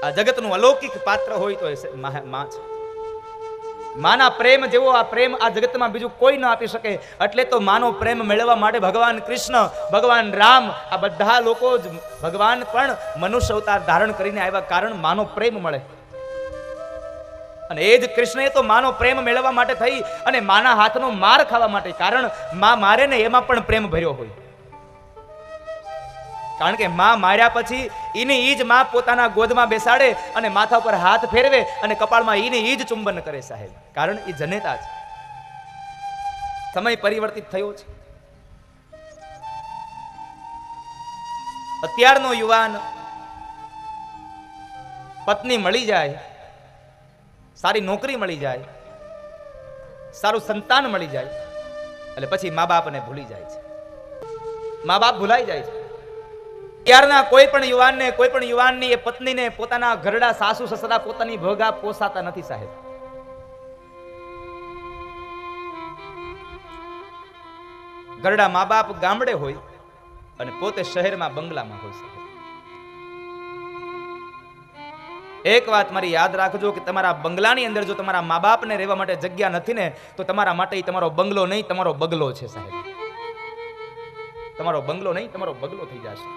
આ જગતનું અલૌકિક પાત્ર હોય તો એ માં છે. માના પ્રેમ જેવો આ પ્રેમ આ જગતમાં બીજું કોઈ ન આપી શકે. એટલે તો માનો પ્રેમ મેળવવા માટે ભગવાન કૃષ્ણ, ભગવાન રામ, આ બધા લોકો જ, ભગવાન પણ મનુષ્ય અવતાર ધારણ કરીને આવ્યા, કારણ માનો પ્રેમ મળે. અને એ જ કૃષ્ણએ તો માનો પ્રેમ મેળવવા માટે થઈ અને માના હાથનો માર ખાવા માટે, કારણ માં મારે ને એમાં પણ પ્રેમ ભર્યો હોય. કારણ કે માં માર્યા પછી ઈ જ માં પોતાના ગોદમાં બેસાડે અને માથા ઉપર હાથ ફેરવે અને કપાળમાં ઈ જ ચુંબન કરે સાહેબ, કારણ એ જનેતા છે. સમય પરિવર્તિત થયો છે. અત્યારનો યુવાન પત્ની મળી જાય, સારી નોકરી મળી જાય, સારું સંતાન મળી જાય એટલે પછી મા બાપને ભૂલી જાય છે. મા બાપ ભૂલાઈ જાય છે. ત્યારના કોઈ પણ યુવાનની એ પત્નીને પોતાના ઘરડા સાસુ સસરા પોતાની ભોગા પોસાતા નથી સાહેબ. ઘરડા મા બાપ ગામડે હોય અને પોતે શહેરમાં બંગલામાં હોય સાહેબ. એક વાત મારી યાદ રાખજો કે તમારા બંગલાની અંદર જો તમારા મા બાપને રહેવા માટે જગ્યા નથી ને તો તમારા માટે તમારો બંગલો નહીં, તમારો બગલો છે સાહેબ. તમારો બંગલો નહીં, તમારો બગલો થઈ જશે.